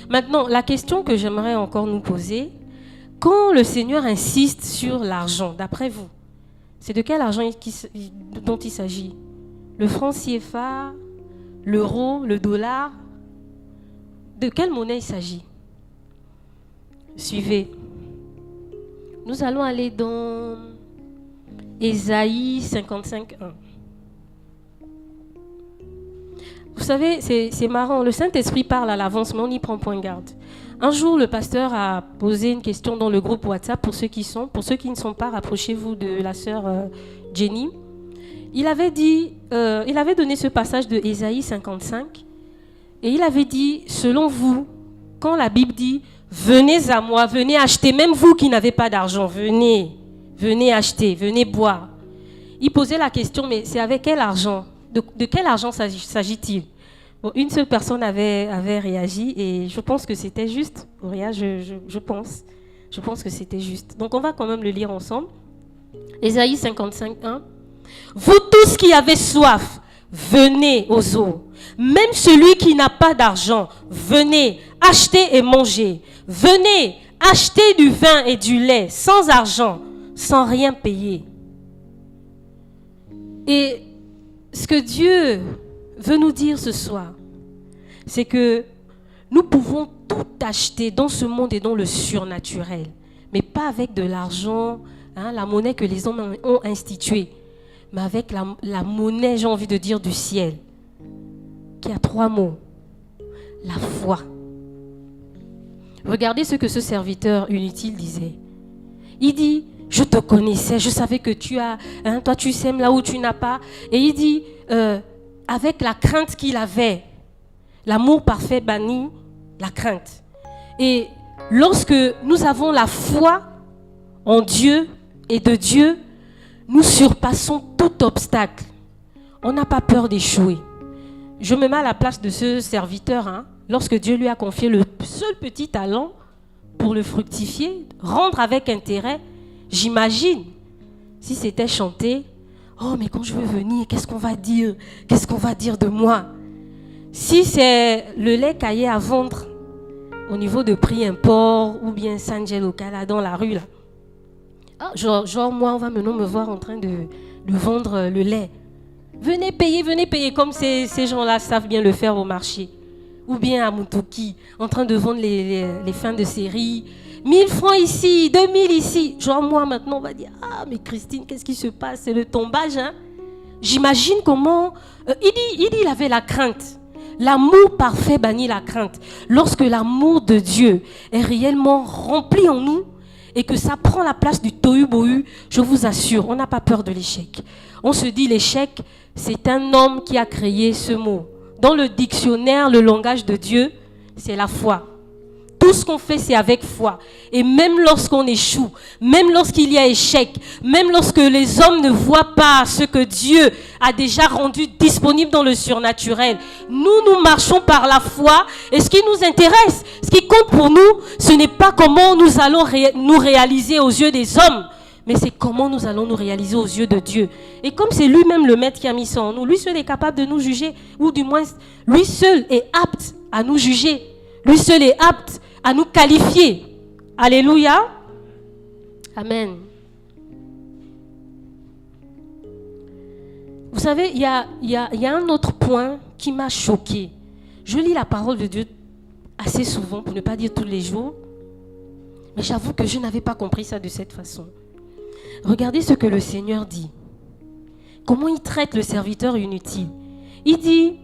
Maintenant, la question que j'aimerais encore nous poser, quand le Seigneur insiste sur l'argent, d'après vous, c'est de quel argent dont il s'agit? Le franc CFA, l'euro, le dollar? De quelle monnaie il s'agit? Suivez. Nous allons aller dans Ésaïe 55, 1. Vous savez, c'est marrant. Le Saint-Esprit parle à l'avance, mais on n'y prend point garde. Un jour, le pasteur a posé une question dans le groupe WhatsApp pour ceux qui sont. Pour ceux qui ne sont pas, rapprochez-vous de la sœur Jenny. Il avait donné ce passage de Ésaïe 55 et il avait dit, selon vous, quand la Bible dit « Venez à moi, venez acheter, même vous qui n'avez pas d'argent, venez acheter, venez boire. » Il posait la question, mais c'est avec quel argent? De quel argent s'agit-il? Bon, une seule personne avait réagi et je pense que c'était juste. Auréa, je pense que c'était juste. Donc on va quand même le lire ensemble. Ésaïe 55, 1. Vous tous qui avez soif, venez aux eaux. Même celui qui n'a pas d'argent, venez, achetez et mangez. Venez, achetez du vin et du lait, sans argent, sans rien payer. Et ce que Dieu veut nous dire ce soir, c'est que nous pouvons tout acheter dans ce monde et dans le surnaturel, mais pas avec de l'argent, la monnaie que les hommes ont instituée, mais avec la monnaie, j'ai envie de dire, du ciel, qui a 3 mots. La foi. Regardez ce que ce serviteur inutile disait. Il dit, je te connaissais, je savais que tu as, toi tu sèmes là où tu n'as pas. Et il dit, avec la crainte qu'il avait, l'amour parfait bannit la crainte. Et lorsque nous avons la foi en Dieu et de Dieu, nous surpassons tout obstacle. On n'a pas peur d'échouer. Je me mets à la place de ce serviteur, lorsque Dieu lui a confié le seul petit talent pour le fructifier, rendre avec intérêt. J'imagine, si c'était chanté, oh mais quand je veux venir, qu'est-ce qu'on va dire? Qu'est-ce qu'on va dire de moi? Si c'est le lait caillé à vendre au niveau de prix import ou bien Saint-Gel au Canada dans la rue là, genre moi on va maintenant me voir en train de vendre le lait. Venez payer comme ces gens-là savent bien le faire au marché. Ou bien à Mutuki, en train de vendre les fins de série. 1000 francs ici, 2000 ici. Genre moi maintenant on va dire, ah mais Christine, qu'est-ce qui se passe? C'est le tombage. J'imagine comment... il avait la crainte. L'amour parfait bannit la crainte. Lorsque l'amour de Dieu est réellement rempli en nous et que ça prend la place du tohu-bohu, je vous assure, on n'a pas peur de l'échec. On se dit l'échec, c'est un homme qui a créé ce mot. Dans le dictionnaire, le langage de Dieu, c'est la foi. Tout ce qu'on fait, c'est avec foi. Et même lorsqu'on échoue, même lorsqu'il y a échec, même lorsque les hommes ne voient pas ce que Dieu a déjà rendu disponible dans le surnaturel, nous marchons par la foi. Et ce qui nous intéresse, ce qui compte pour nous, ce n'est pas comment nous allons nous réaliser aux yeux des hommes, mais c'est comment nous allons nous réaliser aux yeux de Dieu. Et comme c'est lui-même le maître qui a mis ça en nous, lui seul est capable de nous juger, ou du moins, lui seul est apte à nous juger. Lui seul est apte à nous qualifier. Alléluia. Amen. Vous savez, il y a un autre point qui m'a choqué. Je lis la parole de Dieu assez souvent, pour ne pas dire tous les jours, mais j'avoue que je n'avais pas compris ça de cette façon. Regardez ce que le Seigneur dit. Comment il traite le serviteur inutile. Il dit,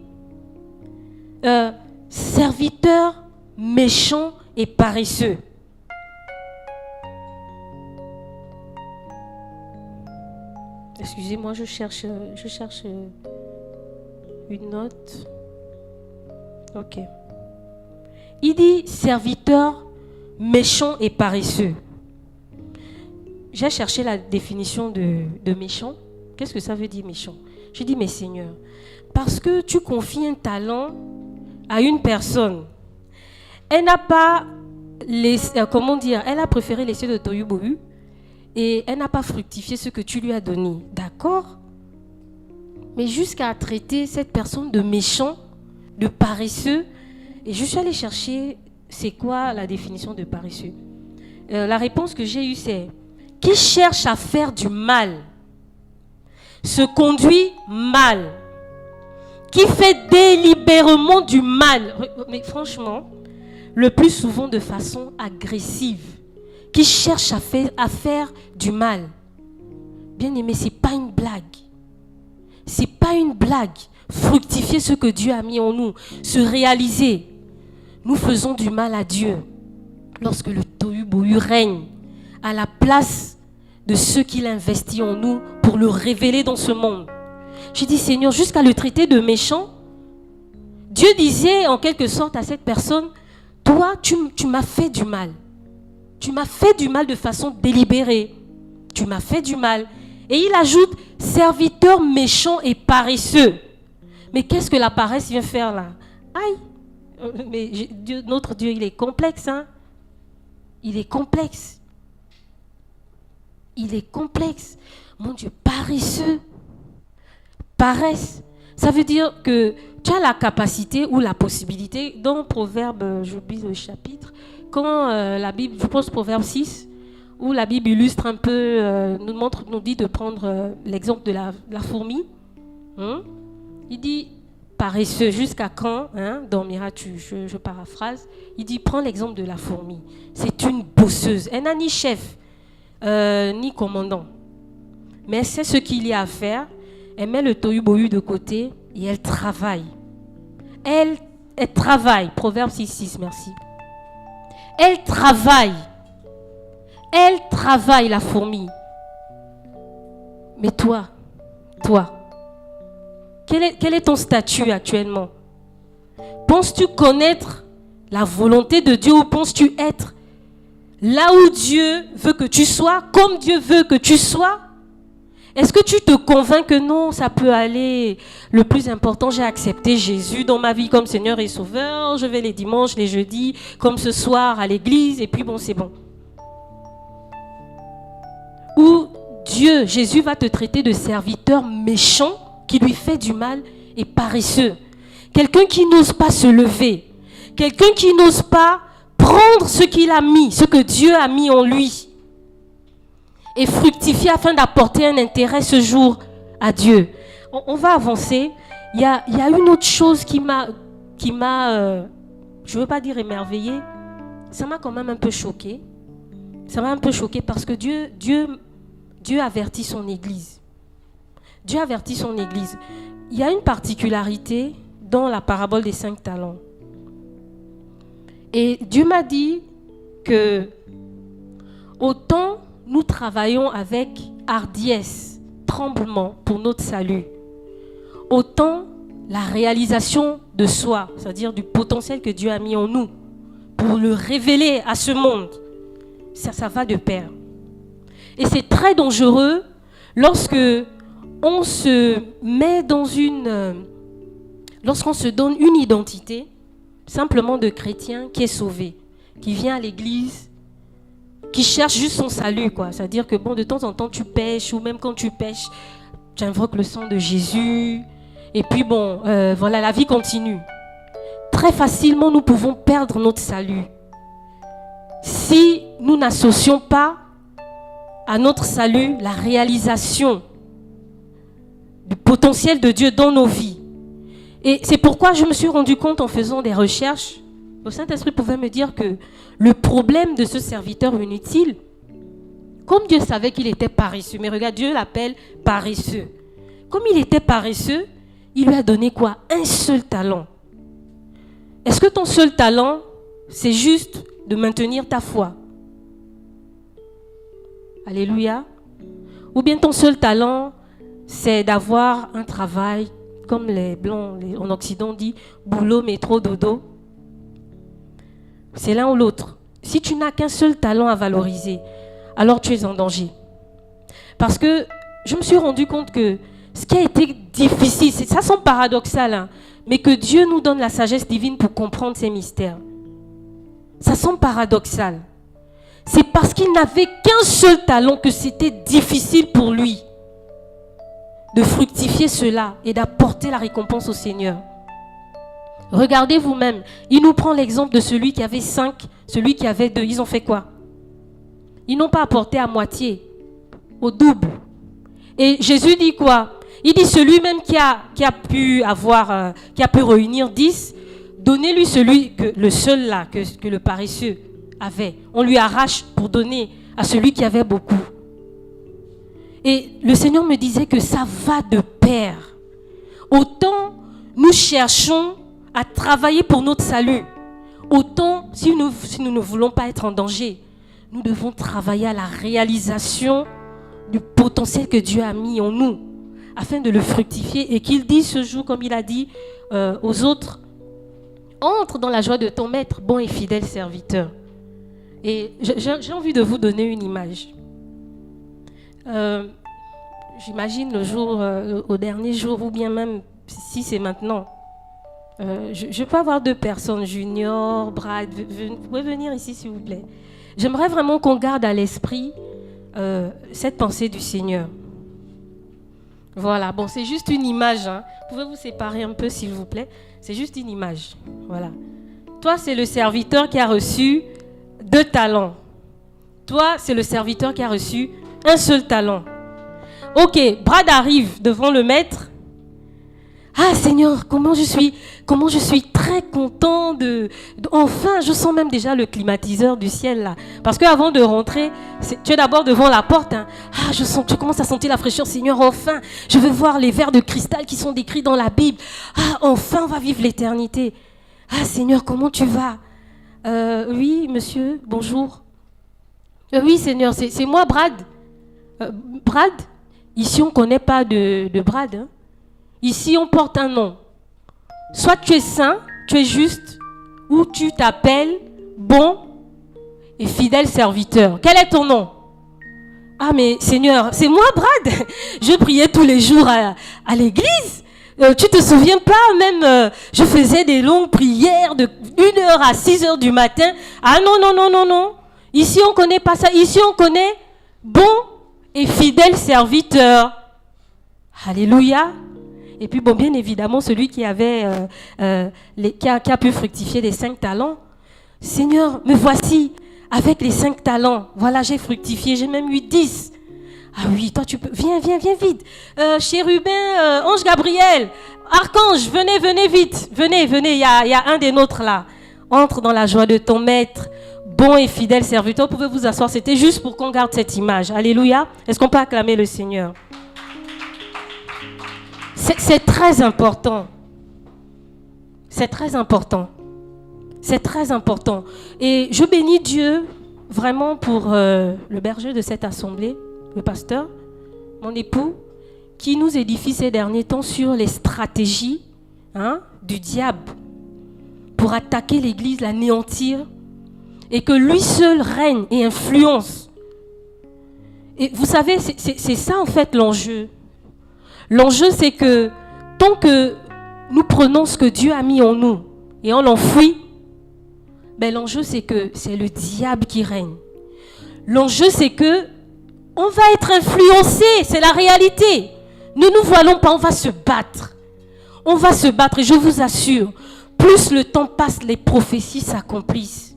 serviteur méchant et paresseux. Excusez-moi, je cherche une note. Ok. Il dit serviteur méchant et paresseux. J'ai cherché la définition de méchant. Qu'est-ce que ça veut dire méchant? Je dis, mais Seigneur, parce que tu confies un talent à une personne, elle n'a pas, elle a préféré laisser le tohu-bohu et elle n'a pas fructifié ce que tu lui as donné. D'accord? Mais jusqu'à traiter cette personne de méchant, de paresseux, et je suis allée chercher c'est quoi la définition de paresseux. La réponse que j'ai eue, c'est qui cherche à faire du mal, se conduit mal, qui fait délibérément du mal, mais franchement, le plus souvent de façon agressive, qui cherche à faire du mal. Bien aimé, ce n'est pas une blague. Ce n'est pas une blague. Fructifier ce que Dieu a mis en nous, se réaliser. Nous faisons du mal à Dieu. lorsque le tohu-bohu règne à la place de ce qu'il investit en nous pour le révéler dans ce monde. J'ai dit, Seigneur, jusqu'à le traiter de méchant, Dieu disait en quelque sorte à cette personne, toi, tu m'as fait du mal. Tu m'as fait du mal de façon délibérée. Tu m'as fait du mal. Et il ajoute, serviteur méchant et paresseux. Mais qu'est-ce que la paresse vient faire là? Aïe! Mais Dieu, notre Dieu, il est complexe, hein? Il est complexe. Il est complexe. Mon Dieu, paresseux. Paresse. Ça veut dire que tu as la capacité ou la possibilité, dans Proverbe, j'oublie le chapitre, quand la Bible, je pense Proverbe 6, où la Bible illustre un peu, nous dit de prendre l'exemple de la fourmi. Il dit, paresseux, jusqu'à quand dormiras-tu? Je paraphrase. Il dit, prends l'exemple de la fourmi. C'est une bosseuse. Elle n'a ni chef, ni commandant. Mais elle sait ce qu'il y a à faire. Elle met le tohu-bohu de côté et elle travaille. Elle travaille. Proverbe 6, merci. Elle travaille. Elle travaille, la fourmi. Mais toi, quel est ton statut actuellement? Penses-tu connaître la volonté de Dieu ou penses-tu être là où Dieu veut que tu sois, comme Dieu veut que tu sois? Est-ce que tu te convaincs que non, ça peut aller? Le plus important, j'ai accepté Jésus dans ma vie comme Seigneur et Sauveur. Je vais les dimanches, les jeudis, comme ce soir à l'église, et puis bon, c'est bon. Ou Dieu, Jésus va te traiter de serviteur méchant qui lui fait du mal et paresseux. Quelqu'un qui n'ose pas se lever. Quelqu'un qui n'ose pas prendre ce qu'il a mis, ce que Dieu a mis en lui. Et fructifier afin d'apporter un intérêt ce jour à Dieu. On va avancer. Il y a une autre chose qui m'a, je ne veux pas dire émerveillée, ça m'a quand même un peu choquée. Ça m'a un peu choquée parce que Dieu avertit son Église. Dieu avertit son Église. Il y a une particularité dans la parabole des 5 talents. Et Dieu m'a dit que autant nous travaillons avec hardiesse, tremblement pour notre salut, autant la réalisation de soi, c'est-à-dire du potentiel que Dieu a mis en nous pour le révéler à ce monde, ça va de pair. Et c'est très dangereux lorsque on se met dans lorsqu'on se donne une identité simplement de chrétien qui est sauvé, qui vient à l'église, qui cherche juste son salut, quoi. C'est-à-dire que bon, de temps en temps tu pêches, ou même quand tu pêches, tu invoques le sang de Jésus, et puis bon, voilà, la vie continue. Très facilement, nous pouvons perdre notre salut si nous n'associons pas à notre salut la réalisation du potentiel de Dieu dans nos vies. Et c'est pourquoi je me suis rendu compte en faisant des recherches, le Saint-Esprit pouvait me dire que le problème de ce serviteur inutile, comme Dieu savait qu'il était paresseux, mais regarde, Dieu l'appelle paresseux. Comme il était paresseux, il lui a donné quoi? Un seul talent. Est-ce que ton seul talent, c'est juste de maintenir ta foi? Alléluia. Ou bien ton seul talent, c'est d'avoir un travail, comme les Blancs en Occident disent, boulot, métro, dodo. C'est l'un ou l'autre. Si tu n'as qu'un seul talent à valoriser, alors tu es en danger. Parce que je me suis rendu compte que ce qui a été difficile, ça semble paradoxal, hein, mais que Dieu nous donne la sagesse divine pour comprendre ces mystères. Ça semble paradoxal. C'est parce qu'il n'avait qu'un seul talent que c'était difficile pour lui de fructifier cela et d'apporter la récompense au Seigneur. Regardez vous-même, il nous prend l'exemple de celui qui avait 5, celui qui avait 2. Ils ont fait quoi? Ils n'ont pas apporté à moitié, au double. Et Jésus dit quoi? Il dit celui même qui a pu réunir 10, donnez-lui le seul là que le paresseux avait. On lui arrache pour donner à celui qui avait beaucoup. Et le Seigneur me disait que ça va de pair. Autant nous cherchons à travailler pour notre salut, autant si nous ne voulons pas être en danger, nous devons travailler à la réalisation du potentiel que Dieu a mis en nous, afin de le fructifier et qu'il dise ce jour, comme il a dit aux autres, entre dans la joie de ton maître, bon et fidèle serviteur. Et j'ai envie de vous donner une image. J'imagine le jour, au dernier jour, ou bien même si c'est maintenant. Je peux avoir 2 personnes, Junior, Brad, vous pouvez venir ici s'il vous plaît. J'aimerais vraiment qu'on garde à l'esprit cette pensée du Seigneur. Voilà, bon, c'est juste une image. Hein. Vous pouvez vous séparer un peu s'il vous plaît. C'est juste une image. Voilà. Toi, c'est le serviteur qui a reçu 2 talents. Toi, c'est le serviteur qui a reçu 1 seul talent. Ok, Brad arrive devant le maître. Ah Seigneur, comment je suis très content enfin, je sens même déjà le climatiseur du ciel là. Parce qu'avant de rentrer, tu es d'abord devant la porte. Hein. Ah, je commence à sentir la fraîcheur, Seigneur, enfin. Je veux voir les verres de cristal qui sont décrits dans la Bible. Ah, enfin, on va vivre l'éternité. Ah Seigneur, comment tu vas? Oui, monsieur, bonjour. Oui, Seigneur, c'est moi, Brad. Brad? Ici, on ne connaît pas de Brad. Hein. Ici, on porte un nom. Soit tu es saint, tu es juste, ou tu t'appelles bon et fidèle serviteur. Quel est ton nom? Ah, mais Seigneur, c'est moi, Brad. Je priais tous les jours à l'église. Tu te souviens pas, même, je faisais des longues prières de 1h à 6h du matin. Ah non. Ici, on ne connaît pas ça. Ici, on connaît bon et fidèle serviteur. Alléluia. Et puis, bon, bien évidemment, celui qui avait, qui a pu fructifier les 5 talents. Seigneur, me voici avec les 5 talents. Voilà, j'ai fructifié, j'ai même eu 10. Ah oui, toi, tu peux. Viens vite. Chérubin, ange Gabriel, archange, venez vite. Venez, il y a un des nôtres là. Entre dans la joie de ton maître, bon et fidèle serviteur. Vous pouvez vous asseoir, c'était juste pour qu'on garde cette image. Alléluia. Est-ce qu'on peut acclamer le Seigneur? C'est très important. C'est très important. C'est très important. Et je bénis Dieu vraiment pour le berger de cette assemblée, le pasteur, mon époux, qui nous édifie ces derniers temps sur les stratégies du diable pour attaquer l'Église, l'anéantir, et que lui seul règne et influence. Et vous savez, c'est ça en fait l'enjeu. L'enjeu, c'est que tant que nous prenons ce que Dieu a mis en nous et on l'enfuit, ben l'enjeu, c'est que c'est le diable qui règne. L'enjeu, c'est que on va être influencé, c'est la réalité. Ne nous voilons pas, on va se battre. On va se battre et je vous assure, plus le temps passe, les prophéties s'accomplissent.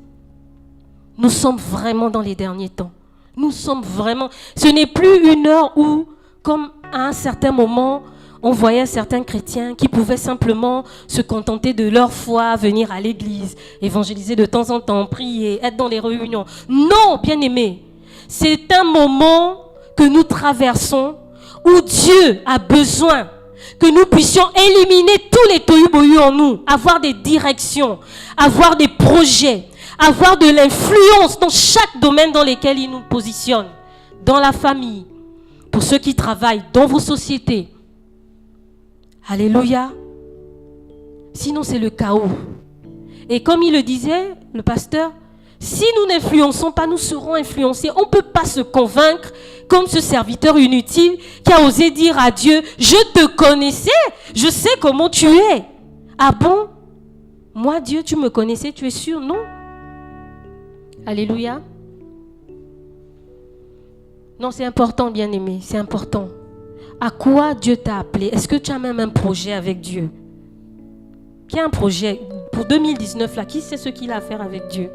Nous sommes vraiment dans les derniers temps. Nous sommes vraiment... Ce n'est plus une heure où, comme à un certain moment, on voyait certains chrétiens qui pouvaient simplement se contenter de leur foi, venir à l'église, évangéliser de temps en temps, prier, être dans les réunions. Non, bien-aimés, c'est un moment que nous traversons où Dieu a besoin que nous puissions éliminer tous les tohu-bohu en nous, avoir des directions, avoir des projets, avoir de l'influence dans chaque domaine dans lequel il nous positionne, dans la famille, pour ceux qui travaillent, dans vos sociétés. Alléluia. Sinon, c'est le chaos. Et comme il le disait, le pasteur, si nous n'influençons pas, nous serons influencés. On ne peut pas se convaincre comme ce serviteur inutile qui a osé dire à Dieu, je te connaissais, je sais comment tu es. Ah bon? Moi, Dieu, tu me connaissais, tu es sûr? Non. Alléluia. Non, c'est important, bien-aimé, c'est important. À quoi Dieu t'a appelé? Est-ce que tu as même un projet avec Dieu? Qui a un projet pour 2019 là? Qui sait ce qu'il a à faire avec Dieu?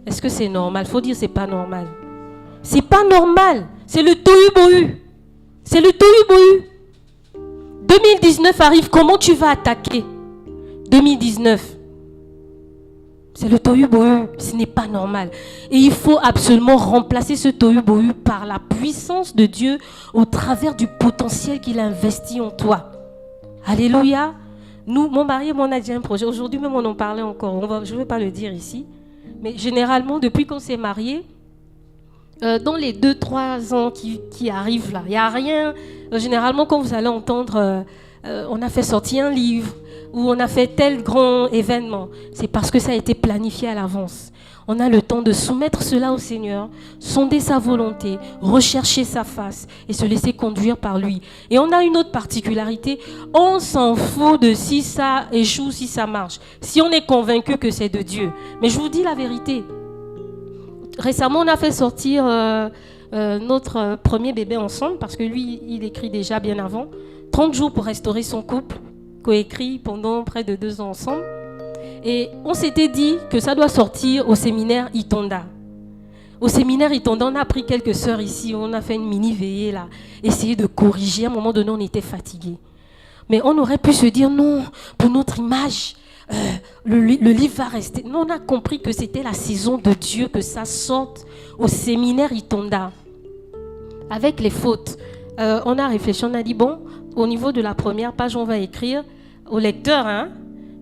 Est-ce que c'est normal? Il faut dire c'est pas normal. C'est pas normal. C'est le tohu-bohu. C'est le tohu-bohu. 2019 arrive. Comment tu vas attaquer 2019? C'est le tohu-bohu. Ce n'est pas normal. Et il faut absolument remplacer ce tohu-bohu par la puissance de Dieu au travers du potentiel qu'il a investi en toi. Alléluia. Nous, mon mari et moi, on a dit un projet. Aujourd'hui même, on en parlait encore. Je ne vais pas le dire ici. Mais généralement, depuis qu'on s'est mariés, dans les 2-3 ans qui arrivent là, il n'y a rien. Généralement, quand vous allez entendre, on a fait sortir un livre ou on a fait tel grand événement, c'est parce que ça a été planifié à l'avance. On a le temps de soumettre cela au Seigneur, sonder sa volonté, rechercher sa face et se laisser conduire par lui. Et on a une autre particularité, on s'en fout de si ça échoue, si ça marche, si on est convaincu que c'est de Dieu. Mais je vous dis la vérité. Récemment, on a fait sortir notre premier bébé ensemble, parce que lui, il écrit déjà bien avant. 30 jours pour restaurer son couple, coécrit pendant près de 2 ans ensemble. Et on s'était dit que ça doit sortir au séminaire Itonda. Au séminaire Itonda, on a pris quelques sœurs ici, on a fait une mini-veillée là, essayer de corriger. À un moment donné, on était fatigués. Mais on aurait pu se dire non, pour notre image, le livre va rester. Nous, on a compris que c'était la saison de Dieu, que ça sorte au séminaire Itonda. Avec les fautes, on a réfléchi, on a dit bon, au niveau de la première page, on va écrire au lecteur,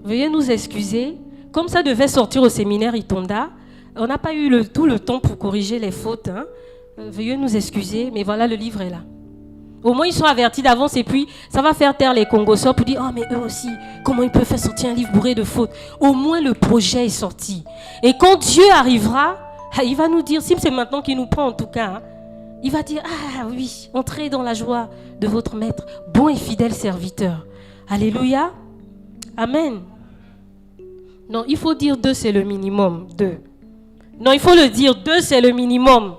veuillez nous excuser. Comme ça devait sortir au séminaire Itonda, on n'a pas eu tout le temps pour corriger les fautes. Veuillez nous excuser, mais voilà, le livre est là. Au moins, ils sont avertis d'avance et puis ça va faire taire les Congosseurs pour dire « Oh, mais eux aussi, comment ils peuvent faire sortir un livre bourré de fautes ?» Au moins, le projet est sorti. Et quand Dieu arrivera, il va nous dire, si c'est maintenant qu'il nous prend en tout cas, il va dire « Ah oui, entrez dans la joie de votre maître, bon et fidèle serviteur. » Alléluia. Amen. Non, il faut dire 2, c'est le minimum. 2. Non, il faut le dire, 2, c'est le minimum.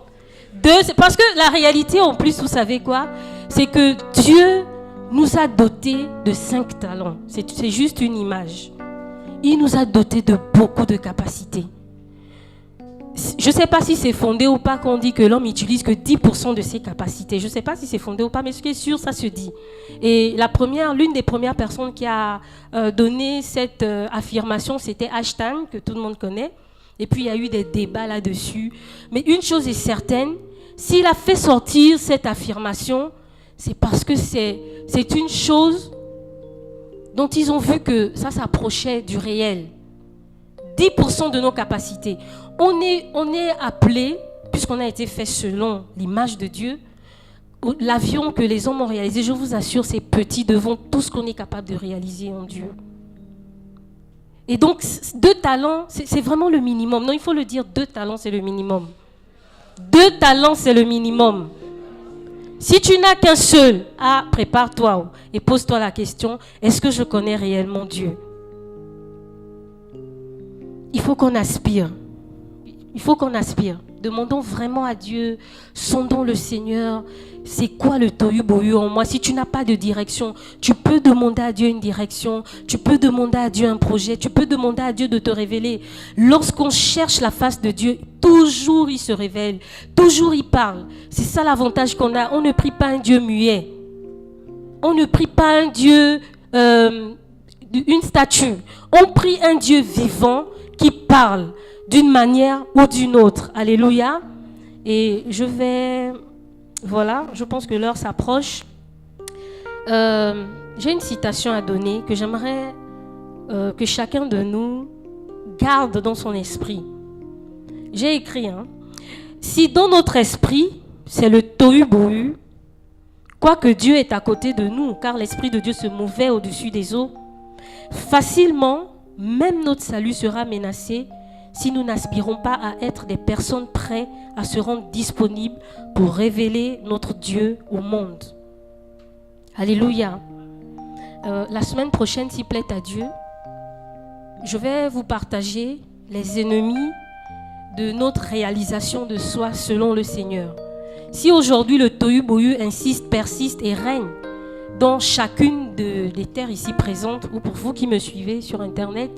2, c'est parce que la réalité, en plus, vous savez quoi? C'est que Dieu nous a dotés de 5 talents. C'est juste une image. Il nous a dotés de beaucoup de capacités. Je ne sais pas si c'est fondé ou pas qu'on dit que l'homme n'utilise que 10% de ses capacités. Je ne sais pas si c'est fondé ou pas, mais ce qui est sûr, ça se dit. Et l'une des premières personnes qui a donné cette affirmation, c'était Einstein, que tout le monde connaît. Et puis, il y a eu des débats là-dessus. Mais une chose est certaine, s'il a fait sortir cette affirmation, c'est parce que c'est une chose dont ils ont vu que ça s'approchait du réel. 10% de nos capacités. On est appelé, puisqu'on a été fait selon l'image de Dieu, l'avion que les hommes ont réalisé, je vous assure, c'est petit devant tout ce qu'on est capable de réaliser en Dieu. Et donc, 2 talents, c'est vraiment le minimum. Non, il faut le dire, 2 talents, c'est le minimum. 2 talents, c'est le minimum. Si tu n'as qu'un seul, prépare-toi et pose-toi la question, est-ce que je connais réellement Dieu? Il faut qu'on aspire. Il faut qu'on aspire. Demandons vraiment à Dieu, sondons le Seigneur. C'est quoi le tohu-bohu en moi? Si tu n'as pas de direction, tu peux demander à Dieu une direction. Tu peux demander à Dieu un projet. Tu peux demander à Dieu de te révéler. Lorsqu'on cherche la face de Dieu, toujours il se révèle. Toujours il parle. C'est ça l'avantage qu'on a. On ne prie pas un Dieu muet. On ne prie pas un Dieu, une statue. On prie un Dieu vivant qui parle d'une manière ou d'une autre. Alléluia. Et je pense que l'heure s'approche. J'ai une citation à donner que j'aimerais que chacun de nous garde dans son esprit. J'ai écrit, si dans notre esprit, c'est le tohu-bohu, quoique Dieu est à côté de nous, car l'Esprit de Dieu se mouvait au-dessus des eaux, facilement, même notre salut sera menacé si nous n'aspirons pas à être des personnes prêtes à se rendre disponibles pour révéler notre Dieu au monde. Alléluia. La semaine prochaine, s'il plaît à Dieu, je vais vous partager les ennemis de notre réalisation de soi selon le Seigneur. Si aujourd'hui le tohu-bohu insiste, persiste et règne dans chacune des terres ici présentes, ou pour vous qui me suivez sur Internet,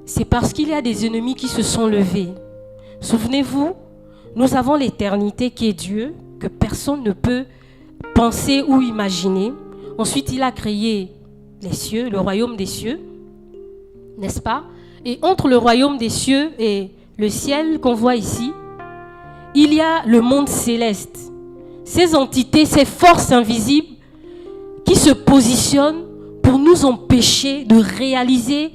c'est parce qu'il y a des ennemis qui se sont levés. Souvenez-vous, nous avons l'éternité qui est Dieu, que personne ne peut penser ou imaginer. Ensuite, il a créé les cieux, le royaume des cieux, n'est-ce pas? Et entre le royaume des cieux et le ciel qu'on voit ici, il y a le monde céleste. Ces entités, ces forces invisibles qui se positionnent pour nous empêcher de réaliser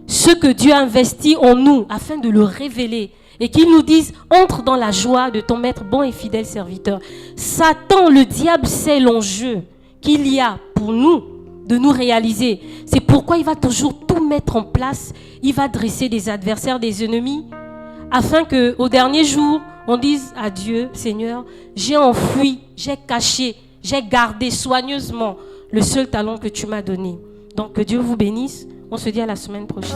ce que Dieu a investi en nous afin de le révéler. Et qu'il nous dise, entre dans la joie de ton maître bon et fidèle serviteur. Satan, le diable, sait l'enjeu qu'il y a pour nous de nous réaliser. C'est pourquoi il va toujours tout mettre en place. Il va dresser des adversaires, des ennemis, afin qu'au dernier jour, on dise à Dieu, Seigneur, j'ai enfoui, j'ai caché, j'ai gardé soigneusement le seul talent que tu m'as donné. Donc que Dieu vous bénisse. On se dit à la semaine prochaine.